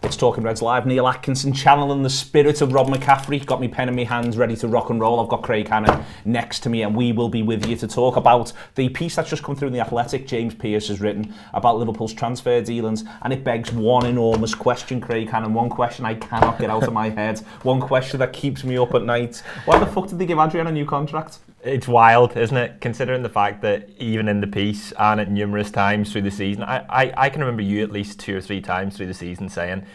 It's Talking Reds Live. Neil Atkinson channeling the spirit of Rob McCaffrey. Got me pen in my hands, ready to rock and roll. I've got Craig Hannan next to me, and we will be with you to talk about the piece that's just come through in The Athletic. James Pearce has written about Liverpool's transfer dealings, and it begs one enormous question, Craig Hannan. One question I cannot get out of my head. One question that keeps me up at night. Why the fuck did they give Adrian a new contract? It's wild, isn't it? Considering the fact that even in the piece and at numerous times through the season, I can remember you at least 2 or 3 times through the season saying,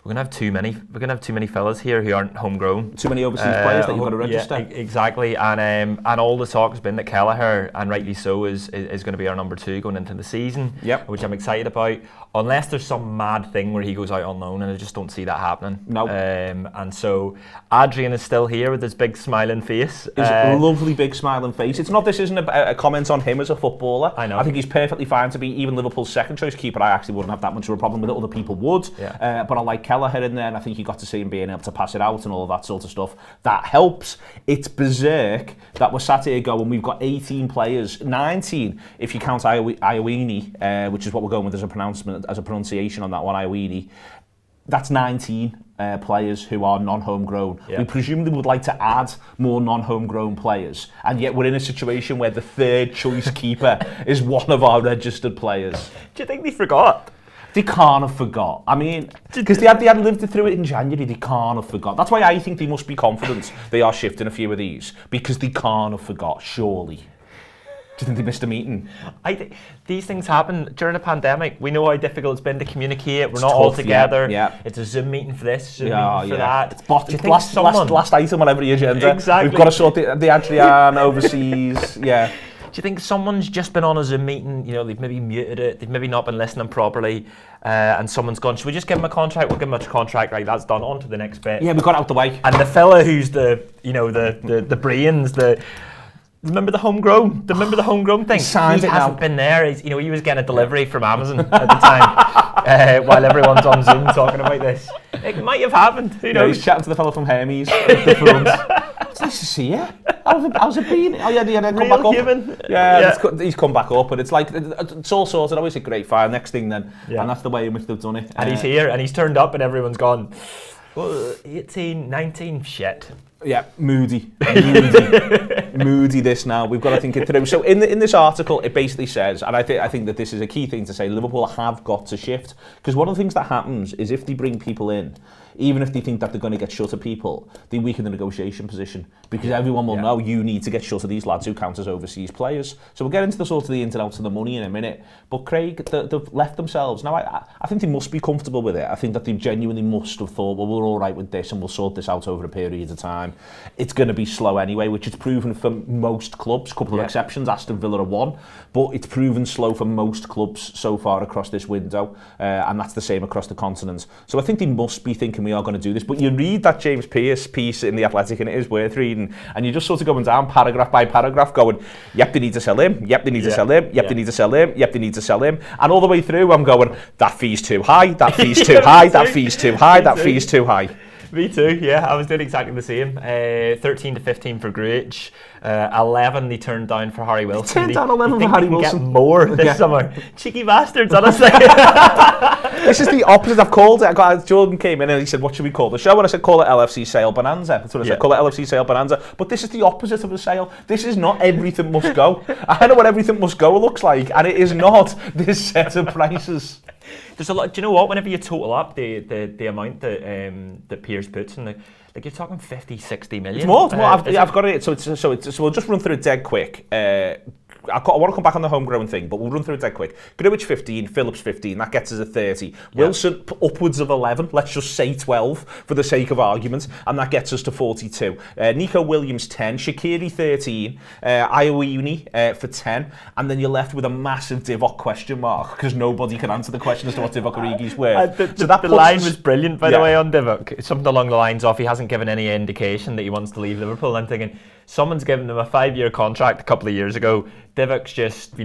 we're gonna have too many fellas here who aren't homegrown. Too many overseas players that you've got to register. Yeah, exactly. And all the talk has been that Kelleher, and rightly so, is going to be our number 2 going into the season. Yep. Which I'm excited about. Unless there's some mad thing where he goes out on loan, and I just don't see that happening. No. And so Adrian is still here with his big smiling face. His lovely big smiling face. It's not. This isn't a comment on him as a footballer. I know. I think he's perfectly fine to be even Liverpool's second choice keeper. I actually wouldn't have that much of a problem with it. Other people would. Yeah. But I like Kelleher in there, and I think you got to see him being able to pass it out and all of that sort of stuff. That helps. It's berserk that we're sat here going, we've got 18 players, 19 if you count Iowini, which is what we're going with as a pronunciation on that one, Iowini. That's 19 players who are non-homegrown. Yeah. We presumably would like to add more non-homegrown players, and yet we're in a situation where the third choice keeper is one of our registered players. Do you think they forgot? They can't have forgot. I mean, because they had lived through it in January, they can't have forgot. That's why I think they must be confident they are shifting a few of these, because they can't have forgot, surely. Do you think they missed a meeting? I think these things happen during a pandemic. We know how difficult it's been to communicate. We're not tough, all together. Yeah. It's a Zoom meeting for this, Zoom meeting for that. It's last item on every agenda. Exactly. We've got to sort the Adrian overseas. Yeah. Do you think someone's just been on a Zoom meeting, you know, they've maybe muted it, they've maybe not been listening properly, and someone's gone, should we just give him a contract? We'll give him a contract, right, that's done, on to the next bit. Yeah, we got it out the way. And the fella who's the brains, remember the homegrown thing? He hasn't been there. He was getting a delivery from Amazon at the time while everyone's on Zoom talking about this. It might have happened, who knows? He's chatting to the fellow from Hermes at the front. It's nice to see you. How's it been? Oh yeah, then come back human. Up. Yeah. He's come back up, and it's like it's all sorted. Obviously, great fire. Next thing then, and that's the way in which they've done it. And he's here, and he's turned up, and everyone's gone, well, 18, 19, shit. Yeah, moody this now. We've got to think it through. So in this article, it basically says, and I think that this is a key thing to say, Liverpool have got to shift, because one of the things that happens is if they bring people in, even if they think that they're going to get shut of people, they weaken the negotiation position, because everyone will know you need to get shut of these lads who count as overseas players. So we'll get into the sort of the ins and outs of the money in a minute. But Craig, they've left themselves. Now, I think they must be comfortable with it. I think that they genuinely must have thought, well, we're all right with this and we'll sort this out over a period of time. It's going to be slow anyway, which it's proven for most clubs. A couple of exceptions, Aston Villa are one, but it's proven slow for most clubs so far across this window, and that's the same across the continent. So I think they must be thinking we are going to do this. But you read that James Pearce piece in The Athletic, and it is worth reading, and you're just sort of going down paragraph by paragraph going, yep, they need to sell him, yep, they need to sell him, yep, they need to sell him, yep, they need to sell him, and all the way through I'm going, that fee's too high, that fee's too high, that fe's too high, that fe's too high. Me too, yeah. I was doing exactly the same. 13 to 15 for Gruitch. 11 they turned down for Harry Wilson. Turned down 11 for Harry Wilson. Get more this summer. Cheeky bastards, honestly. This is the opposite. I've called it. Jordan came in and he said, what should we call the show? And I said, call it LFC Sale Bonanza. That's what I said, call it LFC Sale Bonanza. But this is the opposite of a sale. This is not everything must go. I know what everything must go looks like, and it is not this set of prices. There's a lot. Do you know what? Whenever you total up the amount that Pearce puts in, like you're talking 50, 60 million. It's more. I've got it. So we'll just run through it dead quick. I want to come back on the homegrown thing, but we'll run through it dead quick. Greenwich 15, Phillips 15, that gets us a 30. Wilson upwards of 11, let's just say 12 for the sake of argument, and that gets us to 42. Nico Williams 10, Shaqiri 13, Iowini for 10, and then you're left with a massive Divock question mark, because nobody can answer the question as to what Divock Origi's worth. The line was brilliant, by the way, on Divock. It's something along the lines of, he hasn't given any indication that he wants to leave Liverpool. I'm thinking, someone's given him a 5-year contract a couple of years ago. Divock's just,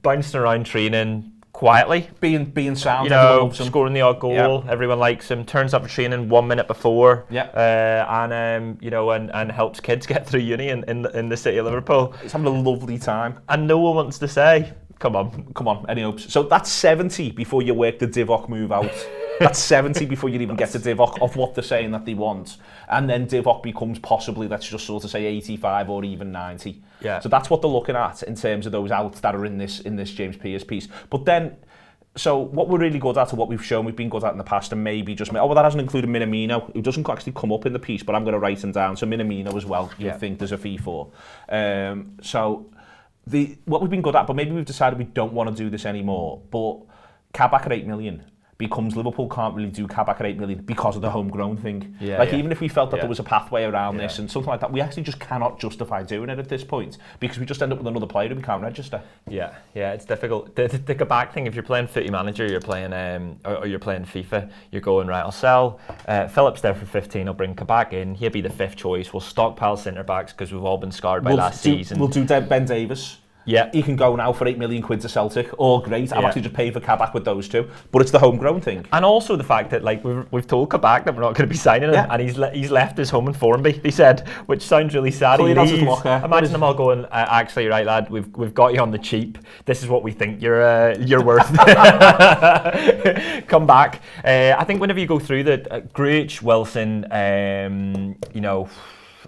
bouncing around training quietly, being sound, scoring the odd goal. Everyone likes him. Turns up for training 1 minute before, and helps kids get through uni in the city of Liverpool. He's having a lovely time, and no one wants to say, Come on. Any hopes? So that's 70 before you work the Divock move out. That's 70 before you even get to Divock of what they're saying that they want. And then Divock becomes possibly, let's just sort of say 85 or even 90. Yeah. So that's what they're looking at in terms of those outs that are in this James Pearce piece. But then, so what we're really good at, or what we've been good at in the past, and maybe just, that hasn't included Minamino, who doesn't actually come up in the piece, but I'm going to write him down. So Minamino as well, you think there's a fee for. So what we've been good at, but maybe we've decided we don't want to do this anymore, but Kabak at 8 million becomes Liverpool can't really do Kabak at 8 million because of the homegrown thing. Even if we felt that there was a pathway around this and something like that, we actually just cannot justify doing it at this point because we just end up with another player who we can't register. Yeah, it's difficult. The Kabak thing, if you're playing Footy Manager, you're playing or you're playing FIFA, you're going, right, I'll sell Phillips there for 15, I'll bring Kabak in, he'll be the 5th choice, we'll stockpile centre-backs because we've all been scarred by last season. We'll do Ben Davies. Yeah, he can go now for 8 million quid to Celtic. All great. I've actually just paid for Kabak with those two. But it's the homegrown thing. And also the fact that we've told Kabak that we're not going to be signing him, and he's left his home in Formby. He said, which sounds really sad. He leaves. Imagine them all going, actually, right, lad, we've got you on the cheap. This is what we think you're worth. Come back. I think whenever you go through the Grujic, Wilson,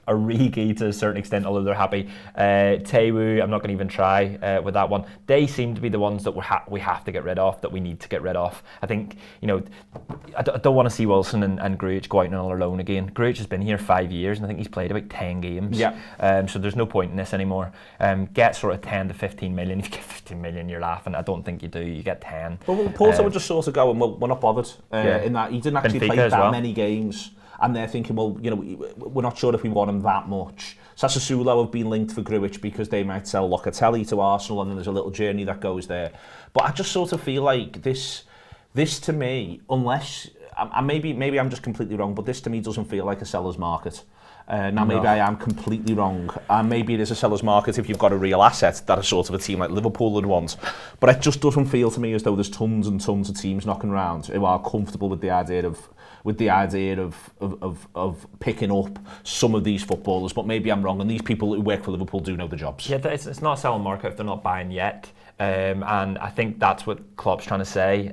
Origi to a certain extent, although they're happy. Tewu, I'm not going to even try with that one. They seem to be the ones that we have to get rid of, that we need to get rid of. I think, I don't want to see Wilson and Grujic go out on another loan again. Grujic has been here 5 years, and I think he's played about 10 games. Yeah. So there's no point in this anymore. Get sort of 10 to 15 million. If you get 15 million, you're laughing. I don't think you do. You get 10. Well, Porto would just sort of go, and we're not bothered in that he didn't actually play that many games. And they're thinking, well, we're not sure if we want him that much. Sassuolo have been linked for Grujic because they might sell Locatelli to Arsenal, and then there's a little journey that goes there. But I just sort of feel like this to me, unless, and maybe I'm just completely wrong, but this to me doesn't feel like a seller's market. Now, maybe I am completely wrong, and maybe it is a seller's market if you've got a real asset that a sort of a team like Liverpool would want. But it just doesn't feel to me as though there's tons and tons of teams knocking around who are comfortable with the idea of picking up some of these footballers. But maybe I'm wrong, and these people who work for Liverpool do know the jobs. Yeah, it's not a selling market if they're not buying yet. And I think that's what Klopp's trying to say,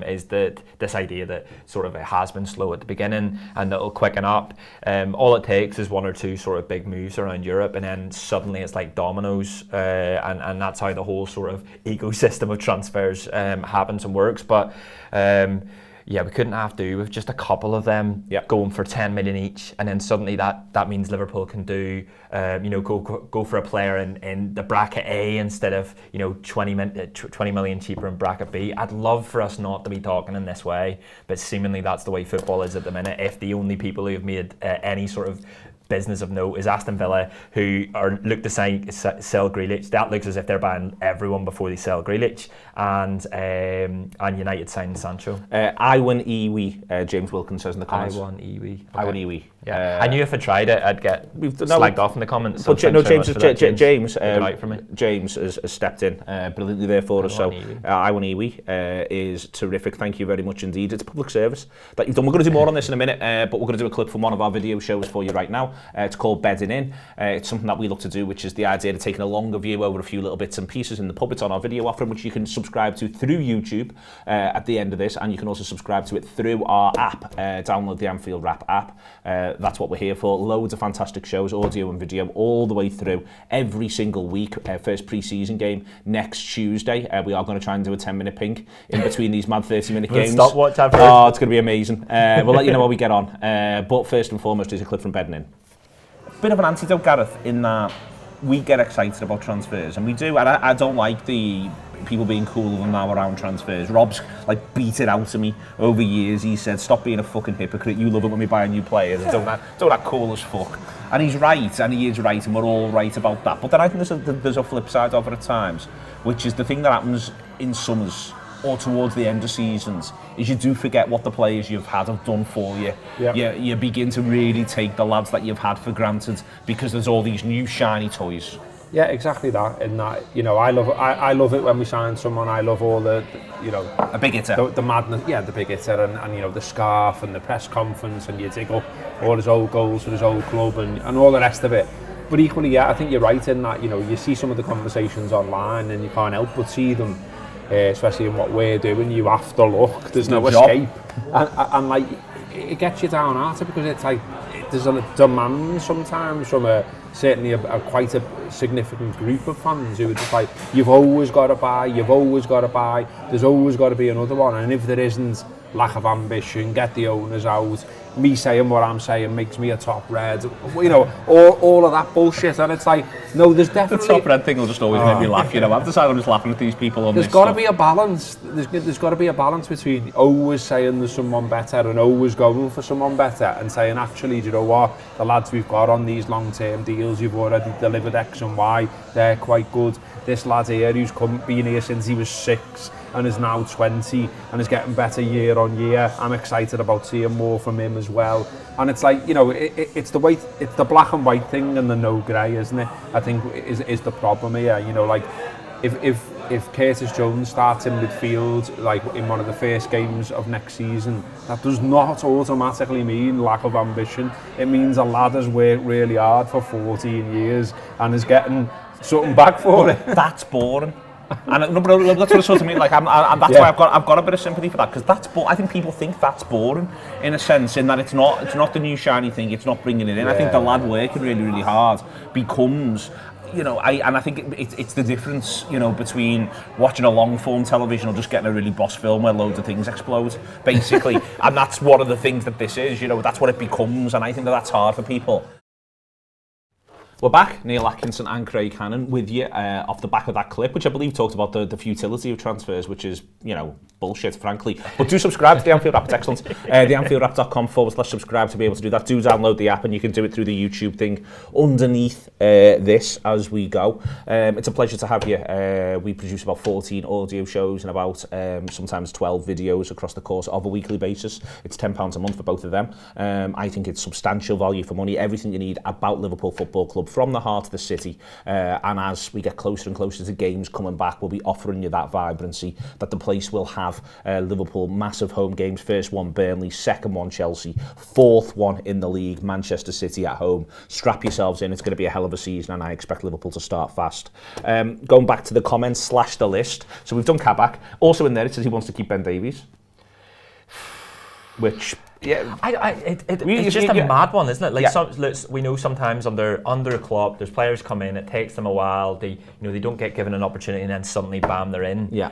is that this idea that sort of it has been slow at the beginning and it'll quicken up. All it takes is one or two sort of big moves around Europe, and then suddenly it's like dominoes, and that's how the whole sort of ecosystem of transfers happens and works. But we couldn't have to with just a couple of them going for 10 million each, and then suddenly that means Liverpool can do go for a player in the bracket A instead of 20 million cheaper in bracket B. I'd love for us not to be talking in this way, but seemingly that's the way football is at the minute. If the only people who have made any sort of business of note is Aston Villa, who look to sell Grealish. That looks as if they're buying everyone before they sell Grealish, and United signed Sancho. I won Iwi, James Wilkins says in the comments. I won Iwi. I won Iwi. Yeah. I knew if I tried it, I'd get slagged off in the comments. But James has stepped in brilliantly there for us. So I won Iwi is terrific. Thank you very much indeed. It's a public service that you've done. We're going to do more on this in a minute, but we're going to do a clip from one of our video shows for you right now. It's called Bedding In. It's something that we look to do, which is the idea of taking a longer view over a few little bits and pieces in the pub. It's on our video offering, which you can subscribe to through YouTube at the end of this, and you can also subscribe to it through our app. Download the Anfield Wrap app. That's what we're here for. Loads of fantastic shows, audio and video, all the way through every single week. First pre-season game next Tuesday. We are going to try and do a 10-minute pink in between these mad 30-minute games. Stopwatch after. Oh, it's going to be amazing. We'll let you know how we get on. But first and foremost is a clip from Bedding In. Bit of an antidote, Gareth, in that we get excited about transfers, and we do, and I don't like the people being cooler than now around transfers. Rob's beat it out of me over years. He said, stop being a fucking hypocrite, you love it when we buy new players, and don't act cool as fuck. And he's right, and he is right, and we're all right about that. But then I think there's a flip side of it at times, which is the thing that happens in summers or towards the end of seasons, is you do forget what the players you've had have done for you. Yep. You begin to really take the lads that you've had for granted because there's all these new shiny toys. Yeah, exactly that. In that, I love it when we sign someone. I love all the a big hitter, the madness. Yeah, the big hitter, and the scarf and the press conference, and you dig up all his old goals for his old club and all the rest of it. But equally, yeah, I think you're right in that, you know, you see some of the conversations online and you can't help but see them, especially in what we're doing. You have to look, there's no escape. And like, it gets you downhearted because it's like, there's a demand sometimes from certainly quite a significant group of fans who are just like, you've always got to buy, there's always got to be another one, and if there isn't, lack of ambition, get the owners out, me saying what I'm saying makes me a top red, you know, all of that bullshit. And it's like, no, there's definitely... The top red thing will just always make me laugh, you know. I've decided I'm just laughing at these people on There's got to be a balance. There's got to be a balance between always saying there's someone better and always going for someone better, and saying, actually, do you know what, the lads we've got on these long-term deals, you've already delivered X and Y, they're quite good. This lad here who's been here since he was 6 and is now 20 and is getting better year on year, I'm excited about seeing more from him as well. And it's like, you know, it's the black and white thing and the no grey, isn't it? I think is the problem here. You know, like if Curtis Jones starts in midfield, like in one of the first games of next season, that does not automatically mean lack of ambition. It means a lad has worked really hard for 14 years and is getting something back for it. That's boring. And no, but that's what it sort of mean. Like, and that's why I've got a bit of sympathy for that, because I think people think that's boring in a sense, in that it's not the new shiny thing. It's not bringing it in. I think the lad working really, really hard becomes, you know, I think it's the difference, you know, between watching a long form television or just getting a really boss film where loads of things explode, basically. And that's one of the things that this is, you know, that's what it becomes, and I think that's hard for people. We're back, Neil Atkinson and Craig Hannan with you off the back of that clip, which I believe talked about the futility of transfers, which is, you know, bullshit, frankly. But do subscribe to the Anfield Wrap, it's excellent. theanfieldwrap.com/subscribe to be able to do that. Do download the app, and you can do it through the YouTube thing underneath this as we go. It's a pleasure to have you. We produce about 14 audio shows and about sometimes 12 videos across the course of a weekly basis. It's £10 a month for both of them. I think it's substantial value for money, everything you need about Liverpool Football Club from the heart of the city, and as we get closer and closer to games coming back, we'll be offering you that vibrancy that the place will have. Liverpool, massive home games, first one Burnley, second one Chelsea, fourth one in the league, Manchester City at home. Strap yourselves in, it's going to be a hell of a season, and I expect Liverpool to start fast. Going back to the comments / the list, so we've done Kabak. Also in there it says he wants to keep Ben Davies, which... Yeah, it's just a mad one, isn't it? Like, we know sometimes under a Klopp, there's players come in, it takes them a while. They don't get given an opportunity, and then suddenly, bam, they're in. Yeah.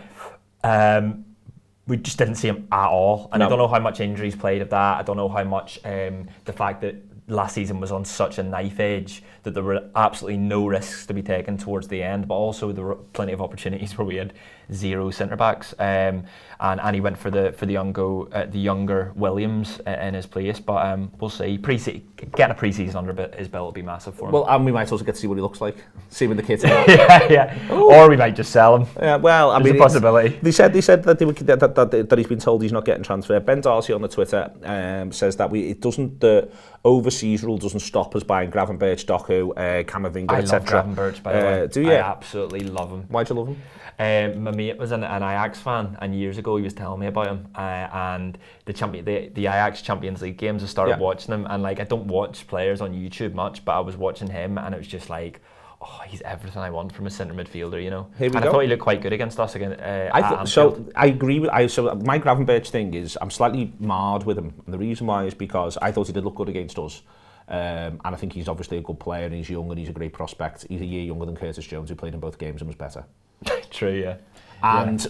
We just didn't see him at all, and I don't know how much injuries played of that. I don't know how much the fact that last season was on such a knife edge that there were absolutely no risks to be taken towards the end, but also there were plenty of opportunities where we had 0 centre backs, and he went for the younger Williams in his place. But we'll see. Getting a pre-season under his belt will be massive for him. Well, and we might also get to see what he looks like, see when the kid's yeah. Or we might just sell him. Yeah, well, I mean, there's a possibility. They said that he's been told he's not getting transferred. Ben Darcy on the Twitter says that the overseas rule doesn't stop us buying Gravenberch, Doku, Camavinga, etc. I love Gravenberch, by the way. Do you? I absolutely love him. Why'd you love him? My mate was an Ajax fan, and years ago he was telling me about him, and the Ajax Champions League games. I started watching them, and like, I don't watch players on YouTube much, but I was watching him, and it was just like, oh, he's everything I want from a centre midfielder, you know. I thought he looked quite good against us again. I agree with. So my Gravenberch thing is, I'm slightly marred with him, and the reason why is because I thought he did look good against us. And I think he's obviously a good player, and he's young, and he's a great prospect. He's a year younger than Curtis Jones, who played in both games and was better. True, yeah. And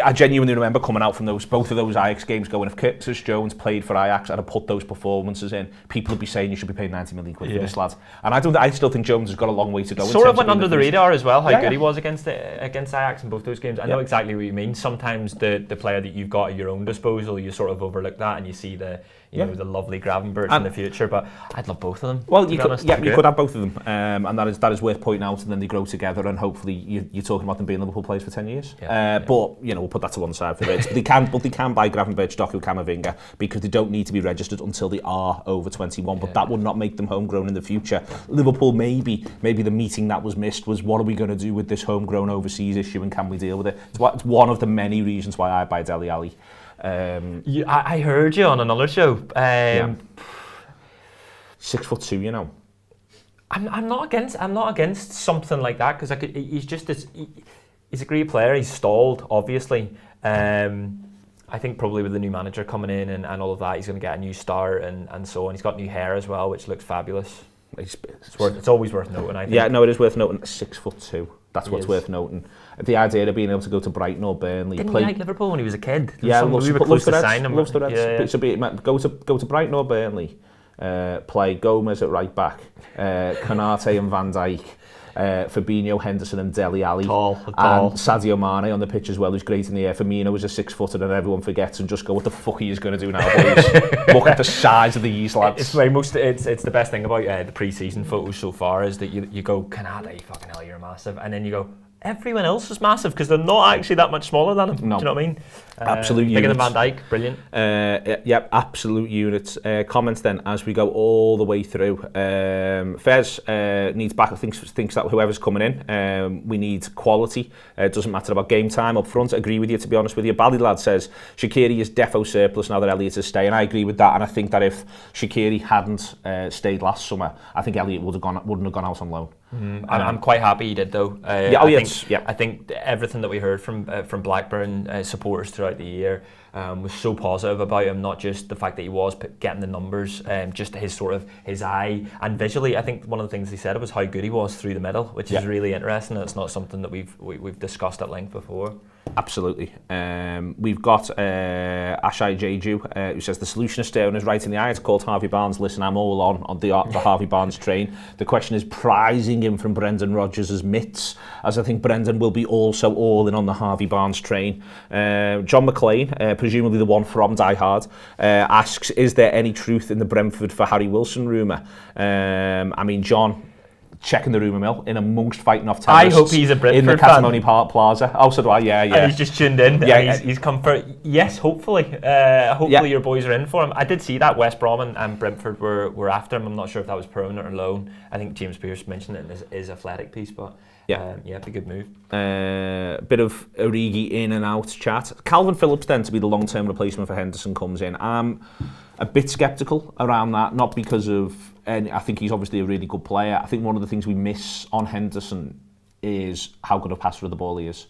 I genuinely remember coming out from both of those Ajax games going, if Curtis Jones played for Ajax and had put those performances in, people would be saying you should be paying 90 million quid for this lad. And I still think Jones has got a long way to go. Sort of went under the radar as well, how good he was against Ajax in both those games. I know exactly what you mean. Sometimes the player that you've got at your own disposal, you sort of overlook that, and you see the lovely Gravenberch in the future. But I'd love both of them. Well, you could have both of them, and that is worth pointing out. And then they grow together, and hopefully you're talking about them being Liverpool players for 10 years. But we'll put that to one side for it. But they can buy Gravenberch, Doku, Camavinga, because they don't need to be registered until they are over 21. But that would not make them homegrown in the future. Liverpool, maybe the meeting that was missed was, what are we going to do with this homegrown overseas issue, and can we deal with it? It's one of the many reasons why I buy Dele Alli. I heard you on another show. 6'2", you know. I'm not against something like that because he's a great player. He's stalled, obviously. I think probably with the new manager coming in and all of that, he's going to get a new start and so on. He's got new hair as well, which looks fabulous. It's always worth noting, I think. Yeah, no, it is worth noting. 6'2". That's what's worth noting. The idea of being able to go to Brighton or Burnley. Didn't he like Liverpool when he was a kid? Loves the Reds. Yeah. So go to Brighton or Burnley. Play Gomez at right back, Konate and Van Dijk, Fabinho, Henderson and Dele Alli, and Sadio Mane on the pitch as well, who's great in the air. Firmino was a 6-footer and everyone forgets and just go, what the fuck are you going to do now, boys? Look at the size of these lads. It's the best thing about the pre-season photos so far is that you go, Konate, fucking hell, you're massive, and then you go, everyone else is massive because they're not actually that much smaller than him. No. Do you know what I mean? Absolute bigger units. than Van Dijk, brilliant. Yep, absolute units. Comments then as we go all the way through. Fez needs backup. Thinks that whoever's coming in, we need quality. It doesn't matter about game time up front. I agree with you, to be honest with you. Bally Lad says Shaqiri is defo surplus now that Elliott is staying. I agree with that, and I think that if Shaqiri hadn't stayed last summer, I think Elliott wouldn't have gone out on loan. I'm quite happy he did though. I think everything that we heard from Blackburn supporters throughout the year was so positive about him. Not just the fact that he was getting the numbers, just his eye and visually. I think one of the things he said was how good he was through the middle, which is really interesting. It's not something that we've discussed at length before. Absolutely. We've got Ashai Jeju, who says the solution is staying is right in the eye. It's called Harvey Barnes. Listen, I'm all on the Harvey Barnes train. The question is prizing him from Brendan Rodgers' mitts, as I think Brendan will be also all in on the Harvey Barnes train. John McLean, presumably the one from Die Hard, asks, is there any truth in the Brentford for Harry Wilson rumour? I mean, John, checking the rumour mill in amongst fighting off terrorists. I hope he's a Brentford in the Catamoni Park Plaza. Oh, so do I. Yeah. And he's just tuned in. Yeah, he's come for. Yes, hopefully. Hopefully your boys are in for him. I did see that West Brom and Brentford were after him. I'm not sure if that was permanent or loan. I think James Pearce mentioned it in his athletic piece, but it's a good move. Bit of Origi in and out chat. Calvin Phillips then to be the long-term replacement for Henderson comes in. I'm a bit sceptical around that, not because of. And I think he's obviously a really good player. I think one of the things we miss on Henderson is how good a passer of the ball he is.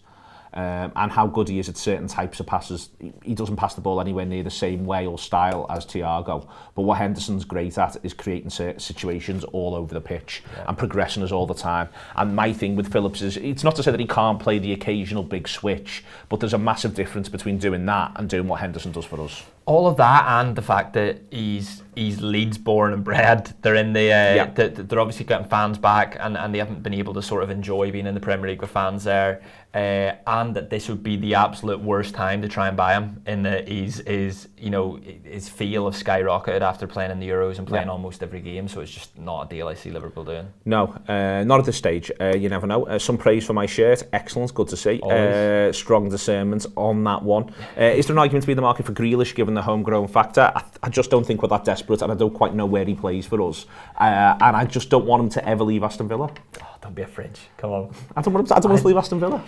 And how good he is at certain types of passes. He doesn't pass the ball anywhere near the same way or style as Thiago. But what Henderson's great at is creating situations all over the pitch and progressing us all the time. And my thing with Phillips is, it's not to say that he can't play the occasional big switch, but there's a massive difference between doing that and doing what Henderson does for us. All of that and the fact that he's Leeds born and bred. They're in the they're obviously getting fans back and they haven't been able to sort of enjoy being in the Premier League with fans there. And that this would be the absolute worst time to try and buy him, in that his feel of skyrocketed after playing in the Euros and playing almost every game, so it's just not a deal I see Liverpool doing. No, not at this stage. You never know. Some praise for my shirt, excellent, good to see. Strong discernment on that one. Is there an argument to be in the market for Grealish given the homegrown factor? I just don't think we're that desperate, and I don't quite know where he plays for us, and I just don't want him to ever leave Aston Villa. Don't be a fridge. Come on. I don't want him to leave Aston Villa.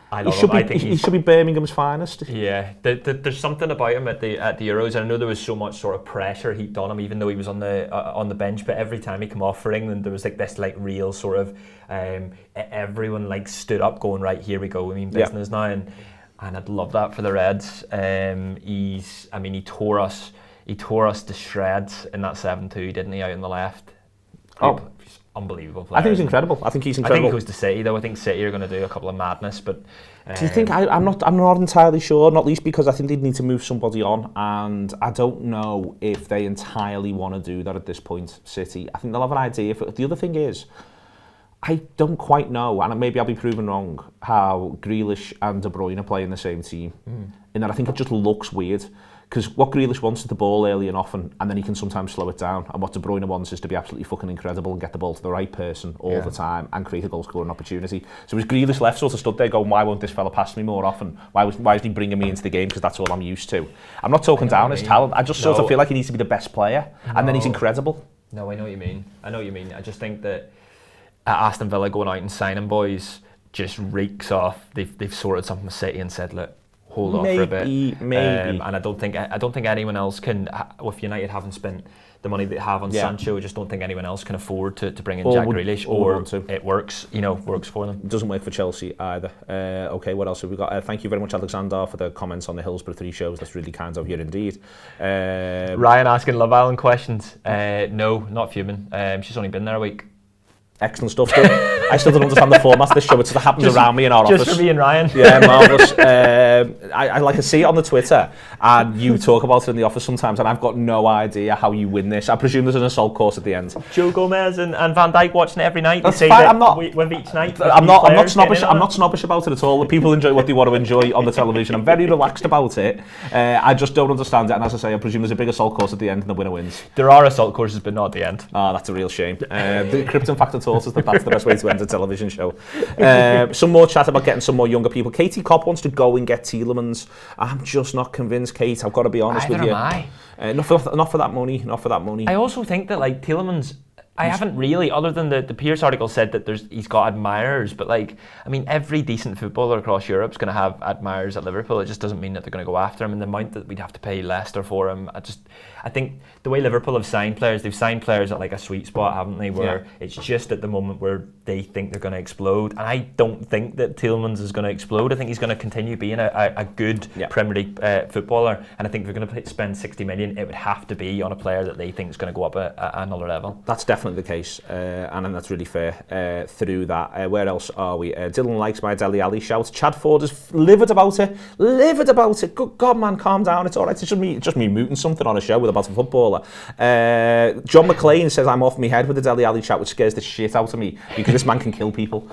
I think he should be Birmingham's finest. Yeah, there's something about him at the Euros, and I know there was so much sort of pressure heaped on him, even though he was on the bench. But every time he came off for England, there was this real sort of everyone stood up, going, right, here we go. We mean business now, and I'd love that for the Reds. He tore us to shreds in that 7-2, didn't he, out on the left? He's unbelievable player. I think he's incredible. I think he's incredible. I think he goes to City though. I think City are going to do a couple of madness, but do you think? I'm not entirely sure. Not least because I think they'd need to move somebody on, and I don't know if they entirely want to do that at this point. City, I think they'll have an idea. The other thing is, I don't quite know, and maybe I'll be proven wrong, how Grealish and De Bruyne play in the same team. In that I think it just looks weird. Because what Grealish wants is the ball early and often, and then he can sometimes slow it down. And what De Bruyne wants is to be absolutely fucking incredible and get the ball to the right person all the time and create a goal-scoring opportunity. So as Grealish left sort of stood there going, why won't this fella pass me more often? Why is he bringing me into the game? Because that's all I'm used to. I'm not talking down his talent. I just sort of feel like he needs to be the best player. And then he's incredible. No, I know what you mean. I just think that at Aston Villa going out and signing boys just reeks off. They've sorted something with City and said, look, hold off for a bit. Maybe. And I don't think anyone else can, with United having spent the money they have on Sancho, I just don't think anyone else can afford to bring in Jack Grealish, or it works, works for them. It doesn't work for Chelsea either. Okay, what else have we got? Thank you very much, Alexander, for the comments on the Hillsborough 3 shows. That's really kind of you indeed. Ryan asking Love Island questions. No, not fuming. She's only been there a week. Excellent stuff. I still don't understand the format of this show. It sort of happens around me in our office. Just for me and Ryan. Yeah, marvellous. I like to see it on the Twitter, and you talk about it in the office sometimes, and I've got no idea how you win this. I presume there's an assault course at the end. Joe Gomez and Van Dijk watching it every night. That's fine. I'm not with each night. I'm not snobbish. I'm not snobbish about it at all. People enjoy what they want to enjoy on the television. I'm very relaxed about it. I just don't understand it, and as I say, I presume there's a big assault course at the end, and the winner wins. There are assault courses, but not at the end. Oh, that's a real shame. The Krypton Factor taught us that that's the best way to end a television show. Some more chat about getting some more younger people. Katie Kopp wants to go and get Tielemans. I'm just not convinced, Kate. I've got to be honest with you. Neither am I. Not for that money. Not for that money. I also think that Tielemans, I haven't really, other than the Pierce article said that he's got admirers, but every decent footballer across Europe is going to have admirers at Liverpool. It just doesn't mean that they're going to go after him, and the amount that we'd have to pay Leicester for him. I think the way Liverpool have signed players, they've signed players at a sweet spot, haven't they? Where it's just at the moment where they think they're going to explode, and I don't think that Tielemans is going to explode. I think he's going to continue being a good Premier League footballer, and I think if they're going to spend 60 million, it would have to be on a player that they think is going to go up another level. That's definitely the case, and that's really fair. Through that, where else are we? Dylan likes my Dele Alli shout. Chad Ford is livid about it. Good God, man, calm down. It's all right. It's just me mooting something on a show with about a footballer. John McLean says I'm off my head with the Dele Alli chat, which scares the shit out of me because this man can kill people.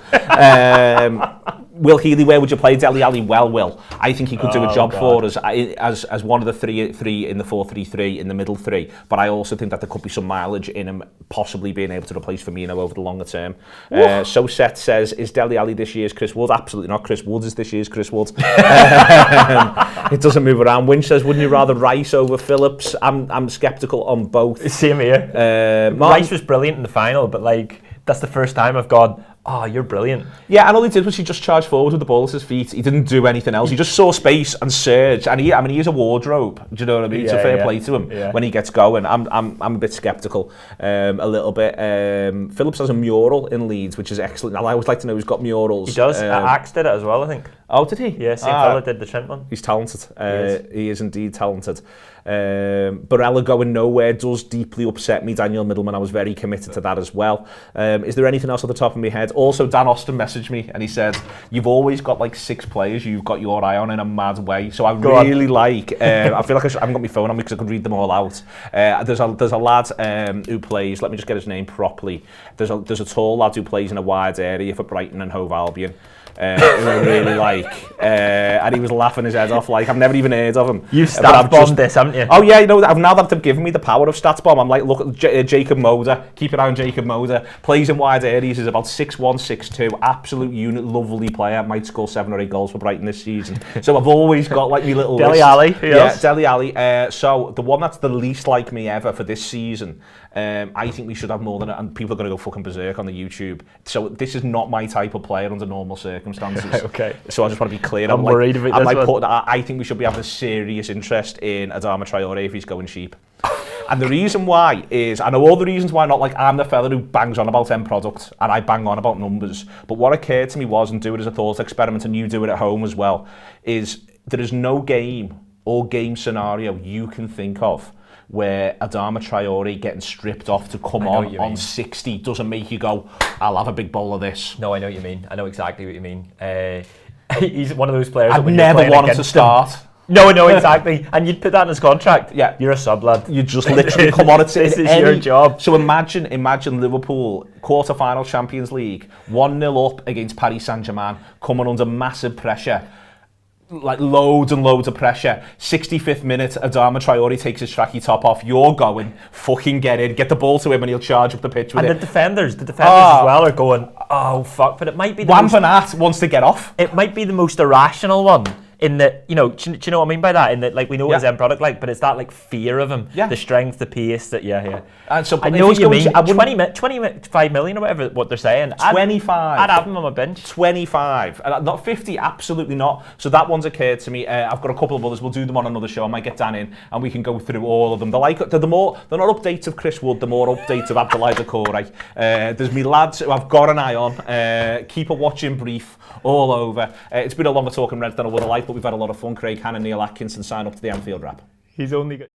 Will Healy, where would you play Dele Alli? Well, Will, I think he could do a job for us as one of the three in the 4-3-3 in the middle three. But I also think that there could be some mileage in him possibly being able to replace Firmino over the longer term. So Seth says, is Dele Alli this year's Chris Wood? Absolutely not. Chris Wood is this year's Chris Wood. It doesn't move around. Winch says, wouldn't you rather Rice over Phillips? I'm sceptical on both. Same here. Rice was brilliant in the final, but that's the first time I've gone, oh, you're brilliant. Yeah, and all he did was he just charged forward with the ball at his feet. He didn't do anything else. He just saw space and surged. And he is a wardrobe. Do you know what I mean? It's a fair play to him when he gets going. I'm a bit sceptical, a little bit. Phillips has a mural in Leeds, which is excellent. I always like to know who's got murals. He does. Axe did it as well, I think. Oh, did he? Yeah, same fella did the Trent one. He's talented. He is indeed talented. Barella going nowhere does deeply upset me. Daniel Middleman, I was very committed to that as well. Is there anything else off the top of my head? Also, Dan Austin messaged me and he said, you've always got 6 players you've got your eye on in a mad way. So I really like, I feel like I haven't got my phone on me because I could read them all out. There's a lad who plays, let me just get his name properly. There's a tall lad who plays in a wide area for Brighton and Hove Albion. Who I really like, and he was laughing his head off. I've never even heard of him. You've stats bombed this, haven't you? Oh yeah, now that they've given me the power of stats bomb, I'm like, look at Jacob Moder. Keep an eye on Jacob Moder. Plays in wide areas. Is about 6'1", 6'2". Absolute unit, lovely player. Might score 7 or 8 goals for Brighton this season. So I've always got my little Dele Alli. Yeah, Dele Alli. So the one that's the least like me ever for this season. I think we should have more than it, and people are going to go fucking berserk on the YouTube. So this is not my type of player under normal circumstances. Okay. So I just want to be clear. I'm worried about this one. I think we should be having a serious interest in Adama Traore if he's going cheap. And the reason why is, I know all the reasons why, not I'm the fella who bangs on about end product and I bang on about numbers. But what occurred to me was, and do it as a thought experiment, and you do it at home as well, is there is no game or game scenario you can think of where Adama Traore getting stripped off to come on 60 doesn't make you go, I'll have a big bowl of this. No, I know what you mean. I know exactly what you mean. He's one of those players I've never wanted to start. No, exactly. And you'd put that in his contract. Yeah. You're a sub lad. You just literally come on. This is your job. So imagine Liverpool, quarter-final Champions League, 1-0 up against Paris Saint-Germain, coming under massive pressure. Loads and loads of pressure. 65th minute, Adama Traore takes his tracky top off. You're going, fucking get in, get the ball to him and he'll charge up the pitch with it. And the defenders as well are going, oh fuck, but it might be Van Aert wants to get off. It might be the most irrational one. in that, you know, do you know what I mean by that? In that, like, we know what his end product like, but it's that like fear of him, the strength, the pace. That And so, I know what you mean. 25 million or whatever what they're saying. 25. I'd have him on my bench. 25, not 50. Absolutely not. So that one's occurred to me. I've got a couple of others. We'll do them on another show. I might get Dan in and we can go through all of them. They're not updates of Chris Wood. They're more updates of Abdoulaye Doucouré. There's me lads who I've got an eye on. Keep a watching brief all over. It's been a longer talking Reds than I would have liked, but we've had a lot of fun. Craig Hannan, Atkinson sign up to the Anfield Wrap. He's only got